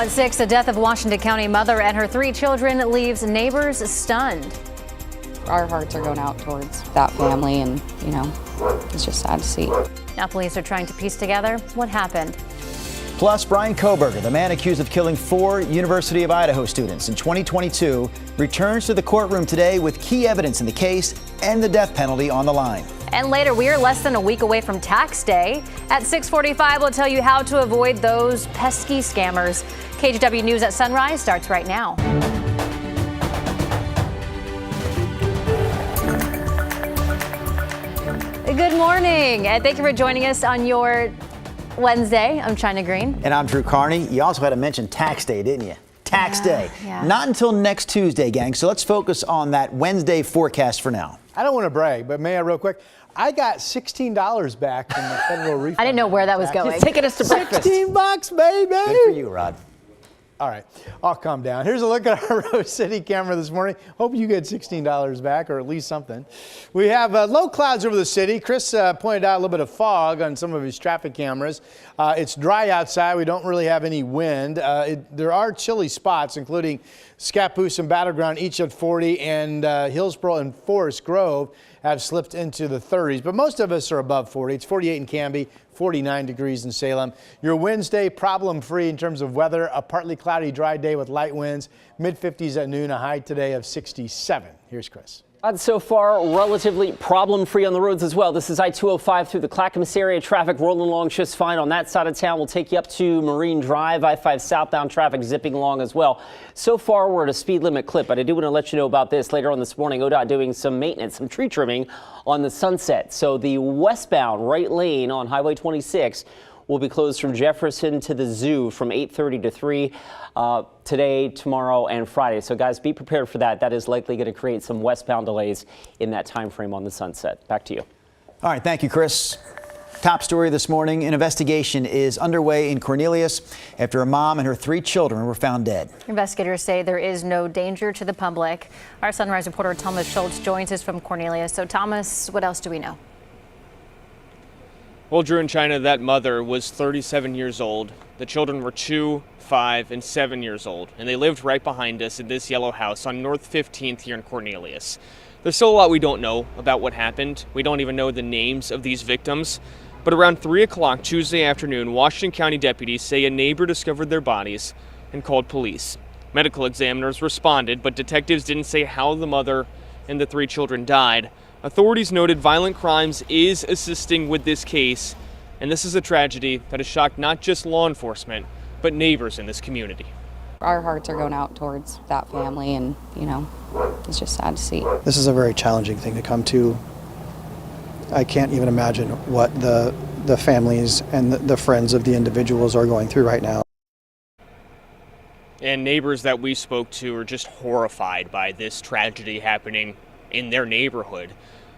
at 6, the death of Washington County mother and her 3 children leaves neighbors stunned. Our hearts are going out towards that family, and, it's just sad to see. Now police are trying to piece together what happened. Plus, Brian Koberger, the man accused of killing 4 University of Idaho students in 2022, returns to the courtroom today with key evidence in the case and the death penalty on the line. And later, we are less than a week away from tax day. At 6:45, we'll tell you how to avoid those pesky scammers. KGW News at Sunrise starts right now. Good morning, and thank you for joining us on your Wednesday. I'm China Green. And I'm Drew Carney. You also had to mention tax day, didn't you? Tax day. Yeah. Not until next Tuesday, gang. So let's focus on that Wednesday forecast for now. I don't want to brag, but may I real quick? I got $16 back from the federal refund. I didn't know where that was going. Taking us to breakfast. $16, baby. Good for you, Rod. All right, I'll calm down. Here's a look at our Rose City camera this morning. Hope you get $16 back, or at least something. We have low clouds over the city. Chris pointed out a little bit of fog on some of his traffic cameras. It's dry outside. We don't really have any wind. There are chilly spots, including Scappoose and Battleground, each at 40, and Hillsborough and Forest Grove have slipped into the 30s, but most of us are above 40. It's 48 in Canby, 49 degrees in Salem. Your Wednesday problem-free in terms of weather, a partly cloudy, dry day with light winds, mid-50s at noon, a high today of 67. Here's Chris. So far, relatively problem-free on the roads as well. This is I-205 through the Clackamas area. Traffic rolling along just fine on that side of town. We'll take you up to Marine Drive. I-5 southbound traffic zipping along as well. So far, we're at a speed limit clip, but I do want to let you know about this. Later on this morning, ODOT doing some maintenance, some tree trimming on the Sunset. So the westbound right lane on Highway 26 will be closed from Jefferson to the Zoo from 8:30 to 3 today, tomorrow, and Friday. So guys, be prepared for that. That is likely going to create some westbound delays in that time frame on the Sunset. Back to you. All right, thank you, Chris. Top story this morning, an investigation is underway in Cornelius after a mom and her 3 children were found dead. Investigators say there is no danger to the public. Our Sunrise reporter Thomas Schultz joins us from Cornelius. So Thomas, what else do we know? Well, Drew and China, that mother was 37 years old. The children were 2, 5, and 7 years old, and they lived right behind us in this yellow house on North 15th here in Cornelius. There's still a lot we don't know about what happened. We don't even know the names of these victims. But around 3 o'clock Tuesday afternoon, Washington County deputies say a neighbor discovered their bodies and called police. Medical examiners responded, but detectives didn't say how the mother and the 3 children died. Authorities noted Violent Crimes is assisting with this case, and this is a tragedy that has shocked not just law enforcement, but neighbors in this community. Our hearts are going out towards that family, and, it's just sad to see. This is a very challenging thing to come to. I can't even imagine what the families and the friends of the individuals are going through right now. And neighbors that we spoke to are just horrified by this tragedy happening in their neighborhood.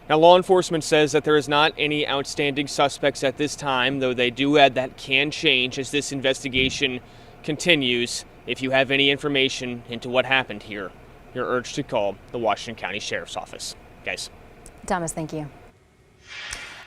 Now, law enforcement says that there is not any outstanding suspects at this time, though they do add that can change as this investigation continues. If you have any information into what happened here, you're urged to call the Washington County Sheriff's Office. Guys. Thomas, thank you.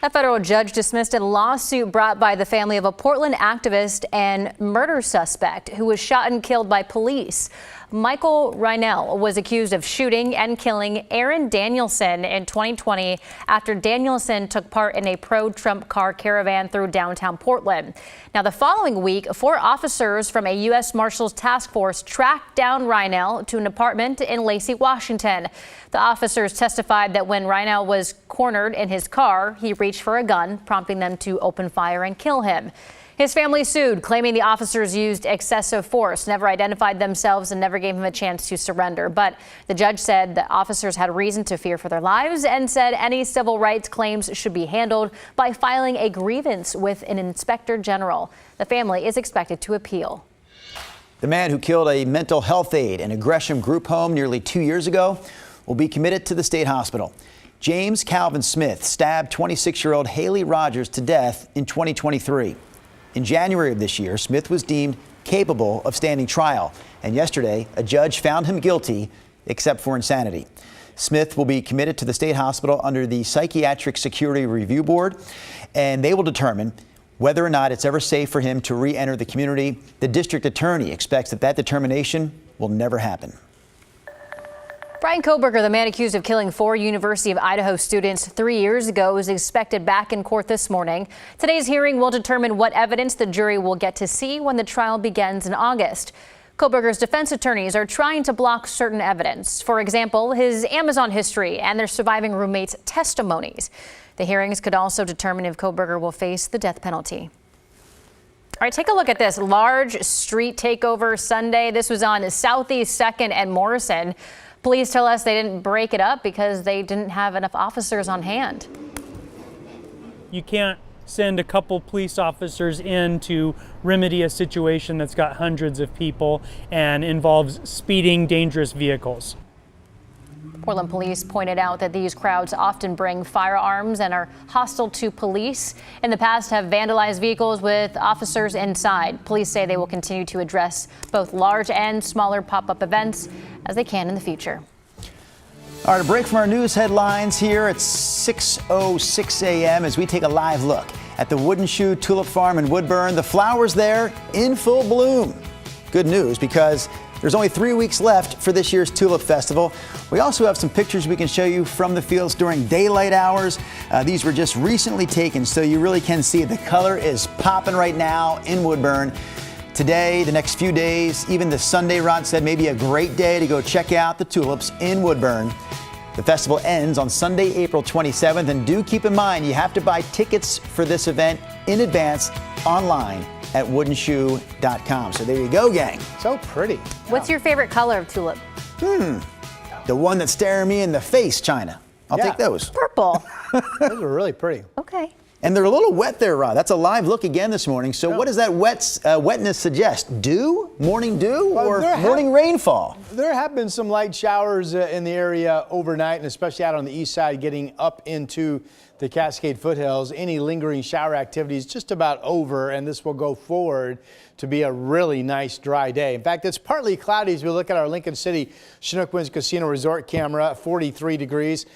A federal judge dismissed a lawsuit brought by the family of a Portland activist and murder suspect who was shot and killed by police. Michael Reinell was accused of shooting and killing Aaron Danielson in 2020 after Danielson took part in a pro-Trump car caravan through downtown Portland. Now, the following week, 4 officers from a U.S. Marshals task force tracked down Reinell to an apartment in Lacey, Washington. The officers testified that when Reinell was cornered in his car, he reached for a gun, prompting them to open fire and kill him. His family sued, claiming the officers used excessive force, never identified themselves, and never gave him a chance to surrender. But the judge said the officers had reason to fear for their lives and said any civil rights claims should be handled by filing a grievance with an inspector general. The family is expected to appeal. The man who killed a mental health aide in a Gresham group home nearly 2 years ago will be committed to the state hospital. James Calvin Smith stabbed 26-year-old Haley Rogers to death in 2023. In January of this year, Smith was deemed capable of standing trial, and yesterday a judge found him guilty except for insanity. Smith will be committed to the state hospital under the Psychiatric Security Review Board, and they will determine whether or not it's ever safe for him to re-enter the community. The district attorney expects that determination will never happen. Brian Koberger, the man accused of killing 4 University of Idaho students 3 years ago, is expected back in court this morning. Today's hearing will determine what evidence the jury will get to see when the trial begins in August. Koberger's defense attorneys are trying to block certain evidence. For example, his Amazon history and their surviving roommates' testimonies. The hearings could also determine if Koberger will face the death penalty. All right, take a look at this large street takeover Sunday. This was on Southeast 2nd and Morrison. Police tell us they didn't break it up because they didn't have enough officers on hand. You can't send a couple police officers in to remedy a situation that's got hundreds of people and involves speeding, dangerous vehicles. Portland police pointed out that these crowds often bring firearms and are hostile to police. In the past, have vandalized vehicles with officers inside. Police say they will continue to address both large and smaller pop-up events as they can in the future. All right, a break from our news headlines here at 6:06 a.m. as we take a live look at the Wooden Shoe Tulip Farm in Woodburn. The flowers there in full bloom. Good news, because there's only 3 weeks left for this year's Tulip Festival. We also have some pictures we can show you from the fields during daylight hours. These were just recently taken, so you really can see the color is popping right now in Woodburn. Today, the next few days, even the Sunday, Ron said, may be a great day to go check out the tulips in Woodburn. The festival ends on Sunday, April 27th, and do keep in mind you have to buy tickets for this event in advance online at woodenshoe.com. So there you go, gang. So pretty. What's your favorite color of tulip? The one that's staring me in the face, China. I'll take those. Purple. Those are really pretty. Okay. And they're a little wet there, Rod. That's a live look again this morning. So what does that wetness suggest? Dew? Morning dew or morning rainfall? There have been some light showers in the area overnight, and especially out on the east side getting up into the Cascade foothills. Any lingering shower activity is just about over, and this will go forward to be a really nice dry day. In fact, it's partly cloudy as we look at our Lincoln City Chinook Winds Casino Resort camera, 43 degrees.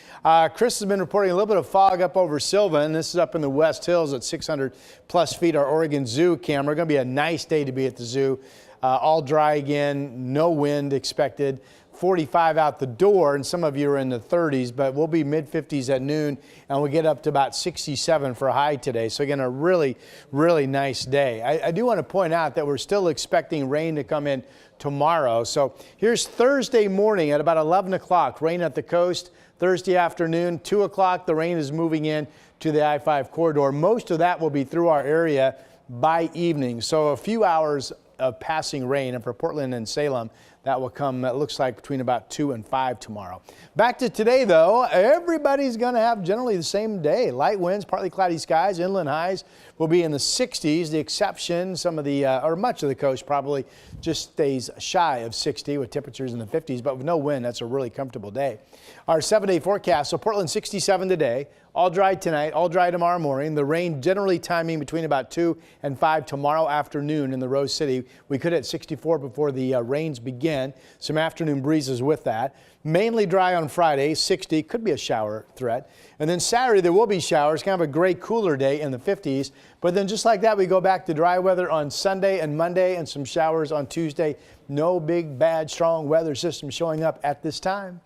Chris has been reporting a little bit of fog up over Sylvan. This is up in the West Hills at 600 plus feet. Our Oregon Zoo camera. Going to be a nice day to be at the zoo. All dry again, no wind expected. 45 out the door, and some of you are in the 30s, but we'll be mid-50s at noon, and we'll get up to about 67 for a high today. So again, a really, really nice day. I do want to point out that we're still expecting rain to come in tomorrow. So here's Thursday morning at about 11 o'clock, rain at the coast. Thursday afternoon, 2 o'clock, the rain is moving in to the I-5 corridor. Most of that will be through our area by evening. So a few hours of passing rain, and for Portland and Salem, that will come, it looks like, between about 2 and 5 tomorrow. Back to today, though, everybody's going to have generally the same day. Light winds, partly cloudy skies, inland highs will be in the 60s. The exception, some of the, or much of the coast probably just stays shy of 60 with temperatures in the 50s, but with no wind, that's a really comfortable day. Our 7-day forecast, so Portland 67 today, all dry tonight, all dry tomorrow morning. The rain generally timing between about 2 and 5 tomorrow afternoon in the Rose City. We could hit 64 before the rains begin. Some afternoon breezes with that. Mainly dry on Friday, 60, could be a shower threat. And then Saturday there will be showers, kind of a gray cooler day in the 50s. But then just like that, we go back to dry weather on Sunday and Monday and some showers on Tuesday. No big, bad, strong weather system showing up at this time.